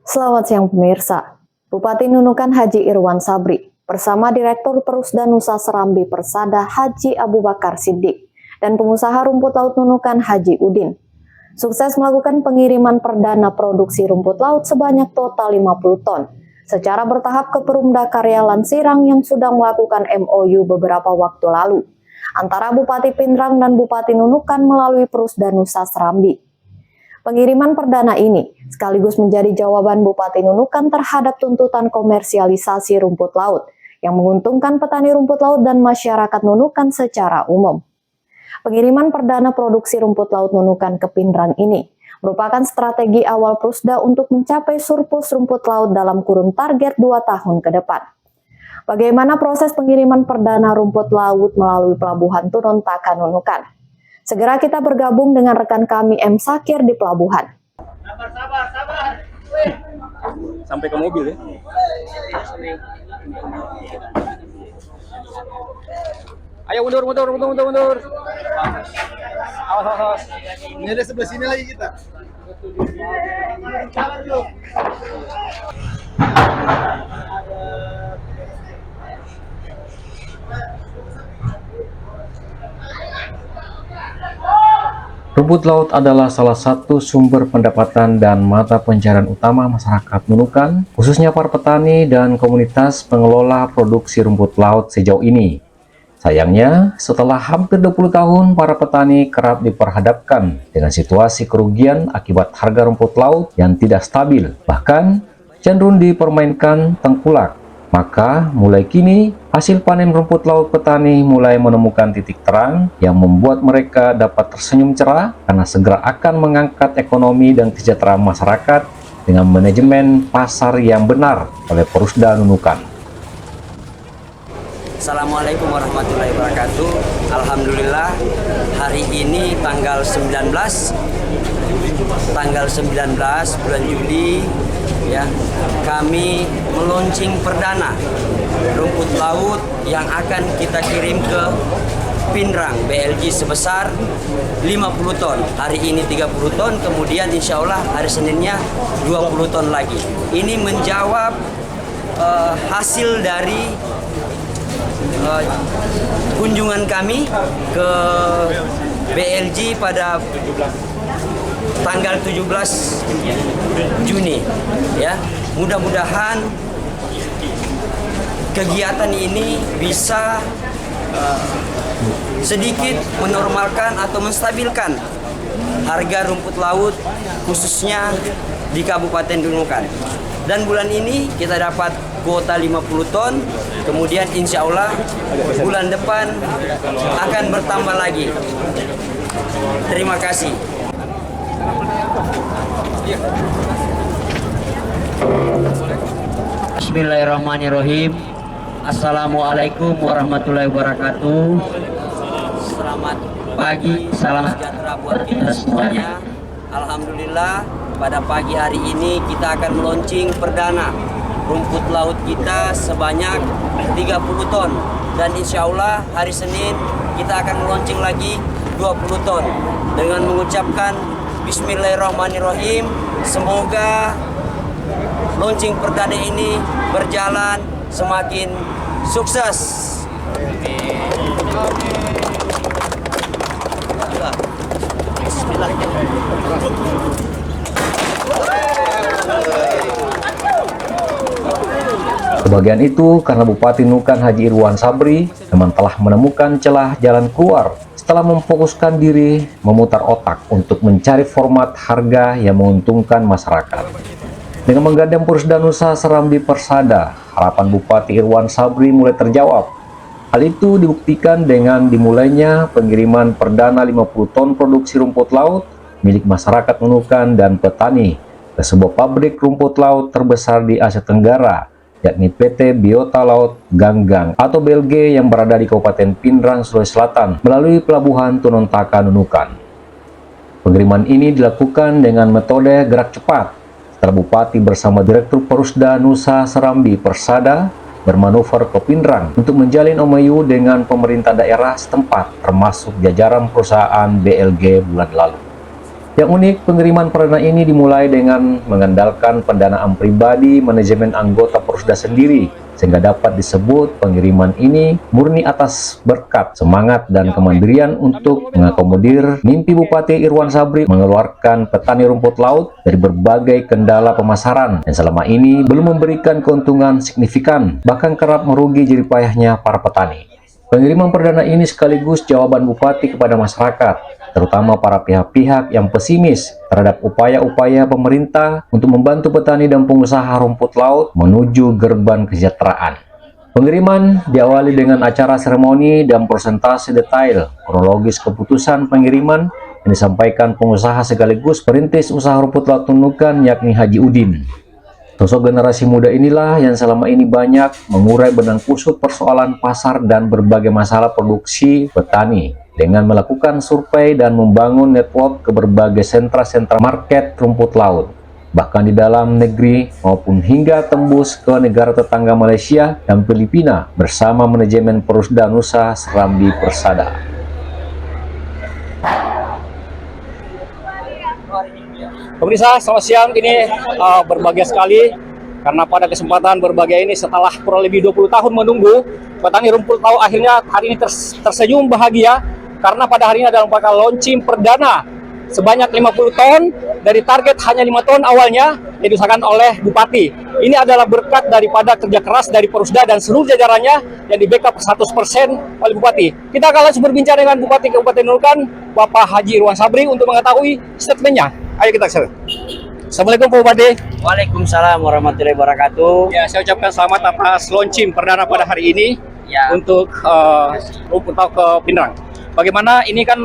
Selamat siang pemirsa. Bupati Nunukan Haji Irwan Sabri bersama Direktur Perusda Nusa Serambi Persada Haji Abu Bakar Siddiq dan pengusaha rumput laut Nunukan Haji Udin sukses melakukan pengiriman perdana produksi rumput laut sebanyak total 50 ton secara bertahap ke Perumda Karya Lansirang yang sudah melakukan MOU beberapa waktu lalu antara Bupati Pindrang dan Bupati Nunukan melalui Perusda Nusa Serambi. Pengiriman perdana ini sekaligus menjadi jawaban Bupati Nunukan terhadap tuntutan komersialisasi rumput laut yang menguntungkan petani rumput laut dan masyarakat Nunukan secara umum. Pengiriman perdana produksi rumput laut Nunukan ke Pindrang ini merupakan strategi awal Perusda untuk mencapai surplus rumput laut dalam kurun target 2 tahun ke depan. Bagaimana proses pengiriman perdana rumput laut melalui Pelabuhan Tunontaka Nunukan? Segera kita bergabung dengan rekan kami M. Sakir di pelabuhan. Sabar. Sampai ke mobil ya. Ayo mundur. Awas. Ini ada sebelah sini lagi kita. Rumput laut adalah salah satu sumber pendapatan dan mata pencarian utama masyarakat Nunukan, khususnya para petani dan komunitas pengelola produksi rumput laut sejauh ini. Sayangnya, setelah hampir 20 tahun, para petani kerap diperhadapkan dengan situasi kerugian akibat harga rumput laut yang tidak stabil, bahkan cenderung dipermainkan tengkulak. Maka, mulai kini, hasil panen rumput laut petani mulai menemukan titik terang yang membuat mereka dapat tersenyum cerah karena segera akan mengangkat ekonomi dan kesejahteraan masyarakat dengan manajemen pasar yang benar oleh Perusda Nunukan. Assalamualaikum warahmatullahi wabarakatuh. Alhamdulillah, hari ini tanggal 19 bulan Juli ya, kami meluncing perdana rumput laut yang akan kita kirim ke Pindrang BLG sebesar 50 ton. Hari ini 30 ton, kemudian insya Allah hari Seninnya 20 ton lagi. Ini menjawab hasil dari kunjungan kami ke BLG pada tanggal 17 Juni ya. Mudah-mudahan kegiatan ini bisa sedikit menormalkan atau menstabilkan harga rumput laut khususnya di Kabupaten Nunukan. Dan bulan ini kita dapat kuota 50 ton, kemudian insya Allah bulan depan akan bertambah lagi. Terima kasih. Bismillahirrahmanirrahim. Assalamualaikum warahmatullahi wabarakatuh. Selamat pagi, salam sejahtera buat kita semuanya. Alhamdulillah, pada pagi hari ini kita akan meluncing perdana rumput laut kita sebanyak 30 ton. Dan insya Allah hari Senin kita akan meluncing lagi 20 ton. Dengan mengucapkan Bismillahirrahmanirrahim, semoga launching perdana ini berjalan semakin sukses. Kebahagiaan itu karena Bupati Nunukan Haji Irwan Sabri memang telah menemukan celah jalan keluar setelah memfokuskan diri memutar otak untuk mencari format harga yang menguntungkan masyarakat. Dengan menggandeng Perusda Nusa Serambi Persada, harapan Bupati Irwan Sabri mulai terjawab. Hal itu dibuktikan dengan dimulainya pengiriman perdana 50 ton produksi rumput laut milik masyarakat Nunukan dan petani ke sebuah pabrik rumput laut terbesar di Asia Tenggara, yakni PT Biota Laut Ganggang atau BLG yang berada di Kabupaten Pindrang, Sulawesi Selatan melalui Pelabuhan Tunontaka Nunukan. Pengiriman ini dilakukan dengan metode gerak cepat setelah Bupati bersama Direktur Perusda Nusa Serambi Persada bermanuver ke Pindrang untuk menjalin MOU dengan pemerintah daerah setempat termasuk jajaran perusahaan BLG bulan lalu. Yang unik, pengiriman perdana ini dimulai dengan mengandalkan pendanaan pribadi manajemen anggota Porusda sendiri, sehingga dapat disebut pengiriman ini murni atas berkat, semangat, dan kemandirian untuk mengakomodir mimpi Bupati Irwan Sabri mengeluarkan petani rumput laut dari berbagai kendala pemasaran yang selama ini belum memberikan keuntungan signifikan, bahkan kerap merugi jerih payahnya para petani. Pengiriman perdana ini sekaligus jawaban Bupati kepada masyarakat, terutama para pihak-pihak yang pesimis terhadap upaya-upaya pemerintah untuk membantu petani dan pengusaha rumput laut menuju gerbang kesejahteraan. Pengiriman diawali dengan acara seremoni dan presentasi detail kronologis keputusan pengiriman yang disampaikan pengusaha sekaligus perintis usaha rumput laut Nunukan, yakni Haji Udin. Sosok generasi muda inilah yang selama ini banyak mengurai benang kusut persoalan pasar dan berbagai masalah produksi petani dengan melakukan survei dan membangun network ke berbagai sentra-sentra market rumput laut, bahkan di dalam negeri maupun hingga tembus ke negara tetangga Malaysia dan Filipina bersama manajemen Porusda Nusa Serambi Persada. Pemirsa, selamat siang. Ini berbahagia sekali karena pada kesempatan berbahagia ini setelah kurang lebih 20 tahun menunggu, petani rumput laut akhirnya hari ini tersenyum bahagia karena pada hari ini adalah merupakan launching perdana sebanyak 50 ton dari target hanya 5 ton awalnya yang diusahakan oleh Bupati. Ini adalah berkat daripada kerja keras dari Porusda dan seluruh jajarannya yang di backup 100% oleh Bupati. Kita akan langsung berbincang dengan Bupati Kabupaten Nunukan, Bapak Haji Irwan Sabri, untuk mengetahui statementnya. Ayo kita kesana. Assalamualaikum Pak Bupati. Waalaikumsalam warahmatullahi wabarakatuh. Ya, saya ucapkan selamat atas launching perdana pada hari ini Ya. untuk rumput laut ke Pindrang. Bagaimana ini kan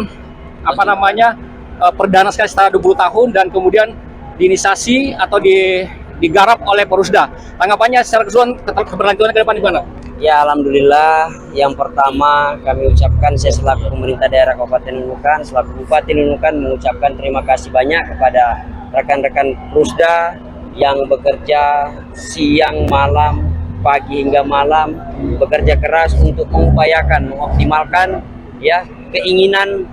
perdana sekali setelah 20 tahun dan kemudian diinisiasi atau digarap oleh Porusda. Tanggapannya secara keseluruhan keberlanjutan ke depan gimana? Ya, alhamdulillah. Yang pertama kami ucapkan, saya selaku pemerintah daerah Kabupaten Nunukan, selaku Bupati Nunukan, mengucapkan terima kasih banyak kepada rekan-rekan Porusda yang bekerja siang malam, pagi hingga malam, bekerja keras untuk mengupayakan, mengoptimalkan ya keinginan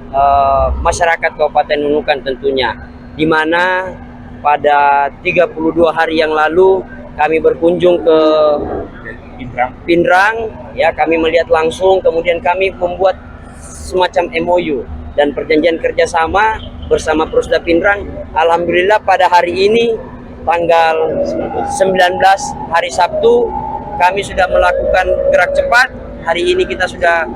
masyarakat Kabupaten Nunukan tentunya, di mana pada 32 hari yang lalu kami berkunjung ke Pindrang, ya kami melihat langsung, kemudian kami membuat semacam MOU dan perjanjian kerjasama bersama Porusda Pindrang. Alhamdulillah pada hari ini tanggal 19 hari Sabtu kami sudah melakukan gerak cepat. Hari ini kita sudah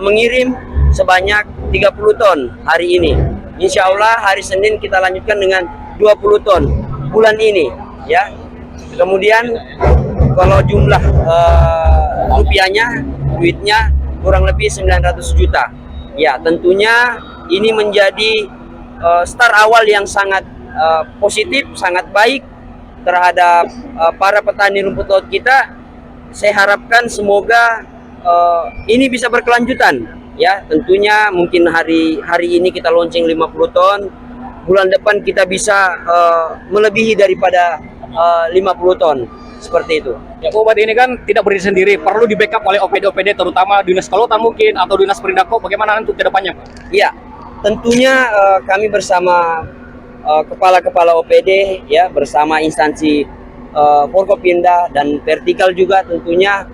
mengirim sebanyak 30 ton hari ini. Insya Allah hari Senin kita lanjutkan dengan 20 ton bulan ini ya. Kemudian kalau jumlah rupiahnya, duitnya kurang lebih 900 juta. Ya, tentunya ini menjadi start awal yang sangat positif, sangat baik terhadap para petani rumput laut kita. Saya harapkan semoga ini bisa berkelanjutan. Ya, tentunya mungkin hari ini kita launching 50 ton. Bulan depan kita bisa melebihi daripada 50 ton. Seperti itu. Ya, Bupati ini kan tidak berdiri sendiri, perlu di backup oleh OPD-OPD, terutama Dinas Kelautan mungkin atau Dinas Perindako. Bagaimana untuk kedepannya, Pak? Iya, tentunya kami bersama kepala-kepala OPD, ya bersama instansi Forkopimda dan vertikal juga tentunya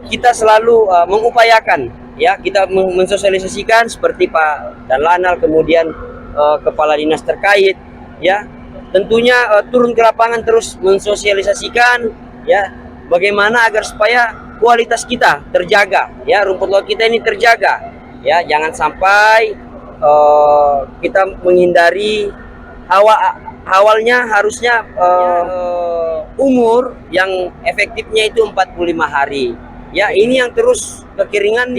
kita selalu mengupayakan, ya kita mensosialisasikan seperti Pak Danlanal, kemudian kepala dinas terkait, ya. Tentunya turun ke lapangan terus mensosialisasikan ya bagaimana agar supaya kualitas kita terjaga, ya rumput laut kita ini terjaga, ya jangan sampai kita menghindari awalnya harusnya umur yang efektifnya itu 45 hari. Ya ini yang terus kekeringan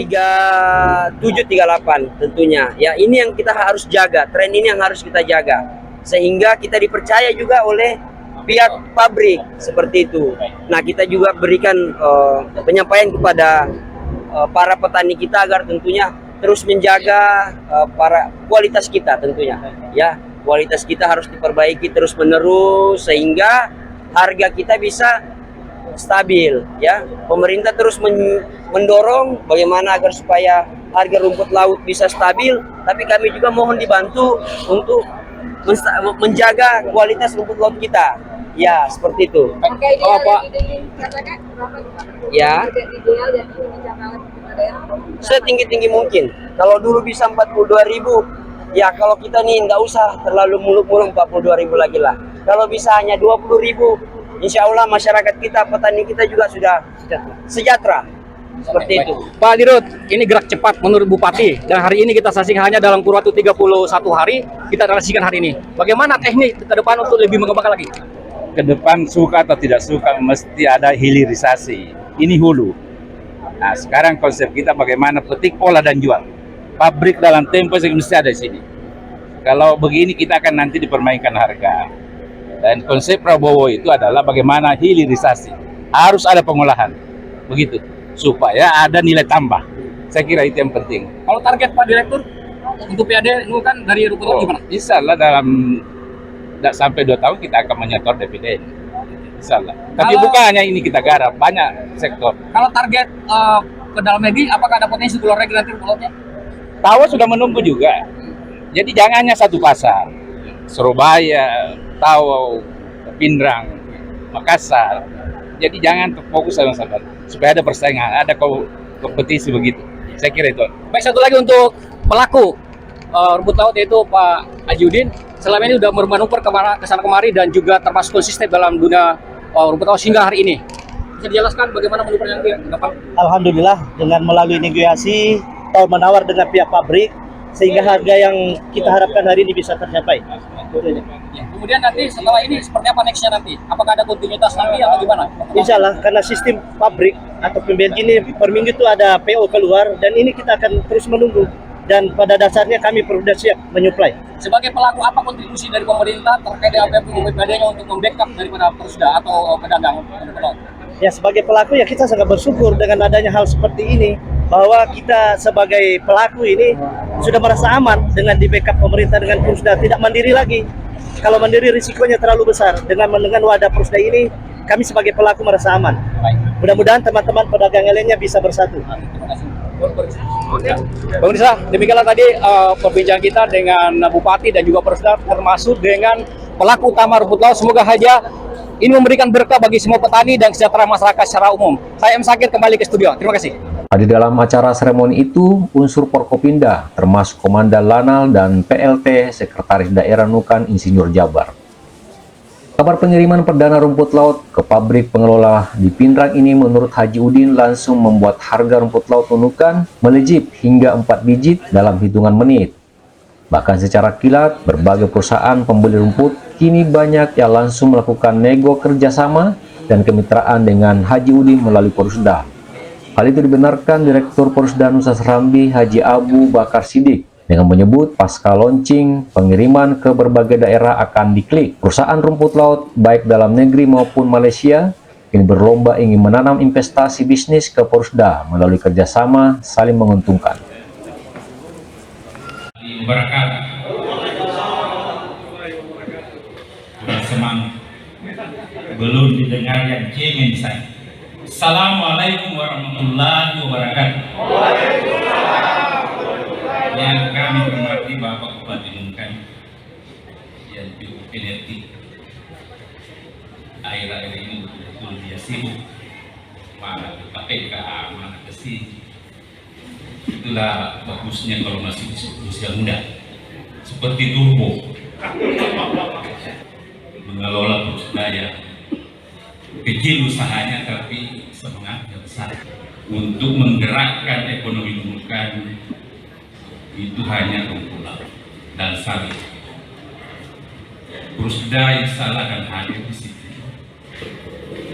37-38 tentunya. Ya ini yang kita harus jaga, tren ini yang harus kita jaga. Sehingga kita dipercaya juga oleh pihak pabrik seperti itu. Nah kita juga berikan penyampaian kepada para petani kita agar tentunya terus menjaga para kualitas kita tentunya. Ya kualitas kita harus diperbaiki terus menerus sehingga harga kita bisa stabil. Ya pemerintah terus mendorong bagaimana agar supaya harga rumput laut bisa stabil. Tapi kami juga mohon dibantu untuk menjaga kualitas rumput laut kita. Ya, seperti itu. Harga ideal Oh, Pak. yang dikatakan berapa nih, Pak? Ya. Harga ideal yang ingin dicapai pemerintah daerah. Setinggi-tinggi mungkin. Kalau dulu bisa 42.000, ya kalau kita nih nggak usah terlalu muluk-muluk 42.000 lagi lah. Kalau bisa hanya 20.000, insya Allah masyarakat kita, petani kita juga sudah sejahtera. Seperti itu. Pak Dirut, ini gerak cepat menurut Bupati dan hari ini kita saksikan hanya dalam kurun waktu 31 hari kita saksikan hari ini. Bagaimana teknik ke depan untuk lebih mengembangkan lagi? Ke depan suka atau tidak suka mesti ada hilirisasi. Ini hulu. Nah, sekarang konsep kita bagaimana petik, olah dan jual. Pabrik dalam tempo yang mesti ada di sini. Kalau begini kita akan nanti dipermainkan harga. Dan konsep Prabowo itu adalah bagaimana hilirisasi. Harus ada pengolahan. Begitu. Supaya ada nilai tambah. Saya kira itu yang penting. Kalau target Pak Direktur untuk PAD itu kan dari rumput laut gimana? Insya Allah dalam tidak sampai 2 tahun kita akan menyetor dividen. Insya Allah. Tapi Kalau- bukan hanya ini kita garap, banyak sektor. Kalau target ke dalam negeri, apakah ada potensi keluar negeri nanti rumput lautnya? Tawa sudah menunggu juga. Jadi jangan hanya satu pasar. Surabaya, Tawa, Pindrang, Makassar. Jadi jangan fokus sama satu. Supaya ada persaingan, ada kompetisi begitu. Saya kira itu. Baik, satu lagi untuk pelaku rumput laut yaitu Pak Haji Udin. Selama ini sudah bermanuver ke sana kemari dan juga termasuk konsisten dalam dunia rumput laut hingga hari ini. Bisa dijelaskan bagaimana manuver yang dilakukan? Alhamdulillah dengan melalui negosiasi atau menawar dengan pihak pabrik sehingga harga yang kita harapkan hari ini bisa tercapai. Ya, kemudian nanti setelah ini seperti apa nextnya nanti? Apakah ada kontinuitas nanti atau gimana? Insya Allah karena sistem pabrik atau pembelian ini per minggu itu ada PO keluar dan ini kita akan terus menunggu dan pada dasarnya kami sudah siap menyuplai. Sebagai pelaku, apa kontribusi dari pemerintah terkait dengan PPD-nya untuk membackup daripada Persda atau pedagang rumput laut? Ya sebagai pelaku ya kita sangat bersyukur dengan adanya hal seperti ini bahwa kita sebagai pelaku ini sudah merasa aman dengan di backup pemerintah dengan Persda, tidak mandiri lagi. Kalau mandiri risikonya terlalu besar. Dengan wadah Persda ini kami sebagai pelaku merasa aman. Mudah-mudahan teman-teman pedagang lainnya bisa bersatu. Terima kasih. Bang Risa, demikianlah tadi perbincangan kita dengan Bupati dan juga Persda termasuk dengan pelaku utama rumput laut. Semoga saja ini memberikan berkah bagi semua petani dan kesejahteraan masyarakat secara umum. Saya M. Sakir kembali ke studio. Terima kasih. Di dalam acara seremoni itu, unsur Forkopimda termasuk Komandan Lanal dan PLT Sekretaris Daerah Nukan Insinyur Jabar. Kabar pengiriman perdana rumput laut ke pabrik pengelola di Pindrang ini menurut Haji Udin langsung membuat harga rumput laut Nukan melejit hingga 4 digit dalam hitungan menit. Bahkan secara kilat, berbagai perusahaan pembeli rumput kini banyak yang langsung melakukan nego kerjasama dan kemitraan dengan Haji Udin melalui Persda. Hal itu dibenarkan Direktur Persda Nusa Serambi Haji Abu Bakar Siddiq dengan menyebut pasca launching pengiriman ke berbagai daerah akan diklik. Perusahaan rumput laut baik dalam negeri maupun Malaysia kini berlomba ingin menanam investasi bisnis ke Persda melalui kerjasama saling menguntungkan. Berkat kurang semangat belum didengar yang cengeng saya. Assalamualaikum warahmatullahi wabarakatuh. Yang kami hormati Bapak Bupati Nukan yang cukup energi. Akhir-akhir ini betul-betul dia sibuk mana ke KPK, mana ke sini. Itulah bagusnya kalau masih usia muda seperti turbo mengelola perusahaan daya kecil usahanya tapi semangatnya besar untuk menggerakkan ekonomi Nukan. Itu hanya rumput laut dan sawit. Persda yang salah dan hadir di situ.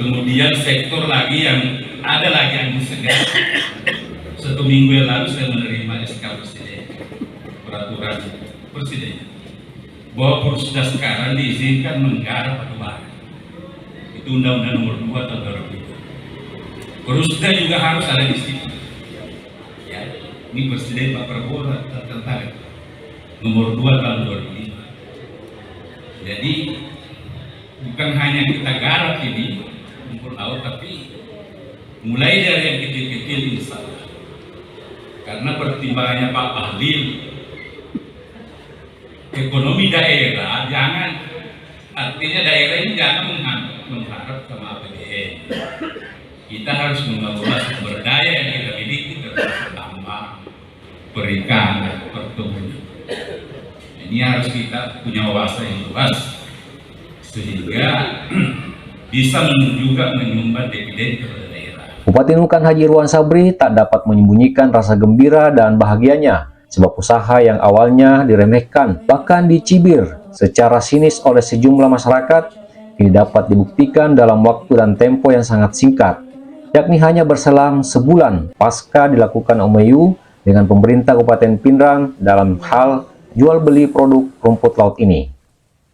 Kemudian sektor lagi yang ada lagi yang segar. 1 minggu yang lalu saya menerima SK Presiden, peraturan Presiden, bahwa Persda sekarang diizinkan menggarap batu bara. Itu Undang-Undang Nomor 2 tahun 2002. Persda juga harus ada di situ. Ya, ini Presiden Pak Prabowo tertarik. Nomor 2 tahun 2005. Jadi bukan hanya kita garap ini rumput laut, tapi mulai dari yang kecil-kecil insya Allah. Karena pertimbangannya Pak Bahlil, ekonomi daerah jangan, artinya daerah ini jangan mengharap sama APBN. Kita harus mengelola sumber daya yang kita miliki, termasuk tambang, perikanan, perkebunan. Ini harus kita punya wawasan yang luas sehingga bisa juga menyumbang dividen kepada daerah. Bupati Nunukan Haji Irwan Sabri tak dapat menyembunyikan rasa gembira dan bahagianya sebab usaha yang awalnya diremehkan bahkan dicibir secara sinis oleh sejumlah masyarakat kini dapat dibuktikan dalam waktu dan tempo yang sangat singkat, yakni hanya berselang sebulan pasca dilakukan MOU dengan pemerintah Kabupaten Pindrang dalam hal jual beli produk rumput laut ini.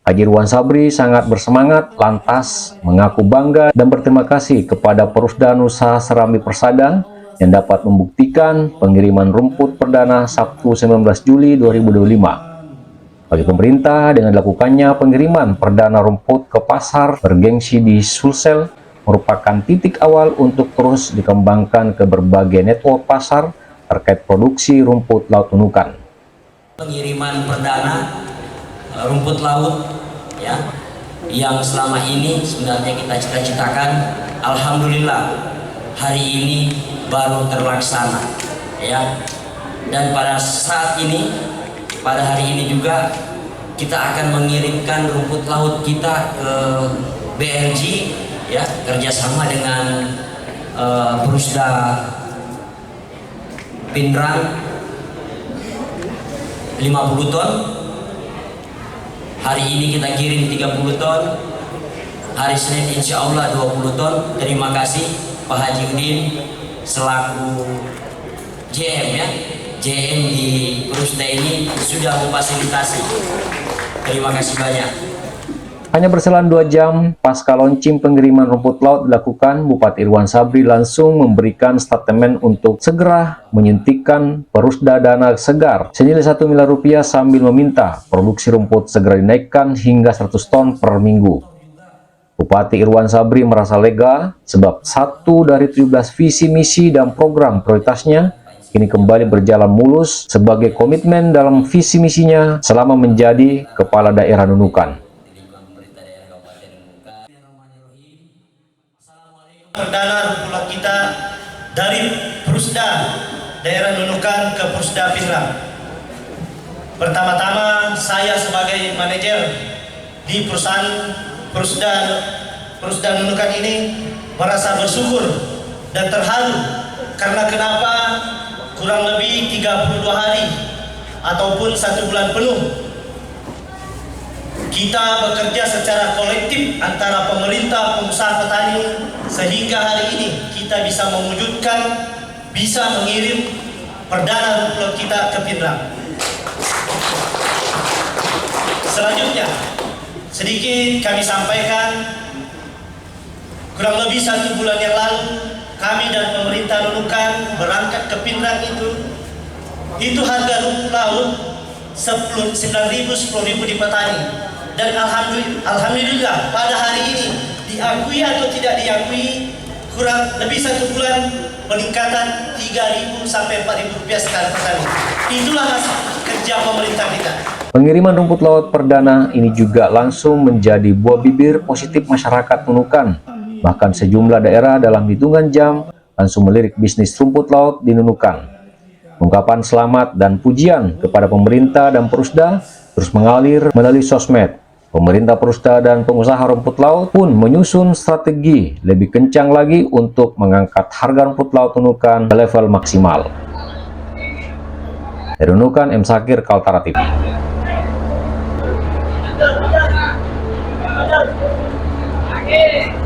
Haji Irwan Sabri sangat bersemangat lantas mengaku bangga dan berterima kasih kepada Perusda Nusa Serambi Persada yang dapat membuktikan pengiriman rumput perdana Sabtu 19 Juli 2025. Bagi pemerintah, dengan dilakukannya pengiriman perdana rumput ke pasar bergengsi di Sulsel merupakan titik awal untuk terus dikembangkan ke berbagai network pasar terkait produksi rumput laut Nunukan. Pengiriman perdana rumput laut ya, yang selama ini sebenarnya kita cita-citakan, alhamdulillah hari ini baru terlaksana ya. Dan pada saat ini, pada hari ini juga kita akan mengirimkan rumput laut kita ke BLG ya, kerjasama dengan Perusda Pindrang 50 ton. Hari ini kita kirim 30 ton, hari Senin insya Allah 20 ton. Terima kasih Pak Haji Udin selaku JM ya, JM di Perusda ini sudah memfasilitasi. Terima kasih banyak. Hanya berselang 2 jam pasca launching pengiriman rumput laut dilakukan, Bupati Irwan Sabri langsung memberikan statement untuk segera menyuntikkan Perusda dana segar senilai 1 miliar rupiah sambil meminta produksi rumput segera dinaikkan hingga 100 ton per minggu. Bupati Irwan Sabri merasa lega sebab satu dari 17 visi misi dan program prioritasnya kini kembali berjalan mulus sebagai komitmen dalam visi misinya selama menjadi Kepala Daerah Nunukan. Perdana rumput kita dari Perusda Daerah Nunukan ke Perusda Pindrang. Pertama-tama saya sebagai manajer di perusahaan Perusda Nunukan ini merasa bersyukur dan terharu karena kenapa kurang lebih 32 hari ataupun 1 bulan penuh kita bekerja secara kolektif antara pemerintah, pengusaha, petani sehingga hari ini kita bisa mewujudkan, bisa mengirim perdana rumput kita ke Pindrang. Selanjutnya sedikit kami sampaikan, kurang lebih 1 bulan yang lalu kami dan pemerintah Nunukan berangkat ke Pindrang itu harga rumput laut 9.000, 10.000 di petani. Dan alhamdulillah pada hari ini diakui atau tidak diakui kurang lebih 1 bulan peningkatan 3.000 sampai 4.000 rupiah sekali petani. Itulah hasil kerja pemerintah kita. Pengiriman rumput laut perdana ini juga langsung menjadi buah bibir positif masyarakat Nunukan. Bahkan sejumlah daerah dalam hitungan jam langsung melirik bisnis rumput laut di Nunukan. Ungkapan selamat dan pujian kepada pemerintah dan Perusda terus mengalir melalui sosmed. Pemerintah Perusda dan pengusaha rumput laut pun menyusun strategi lebih kencang lagi untuk mengangkat harga rumput laut Nunukan ke level maksimal. Dari Nunukan, M. Sakir, Kaltara TV. Okay.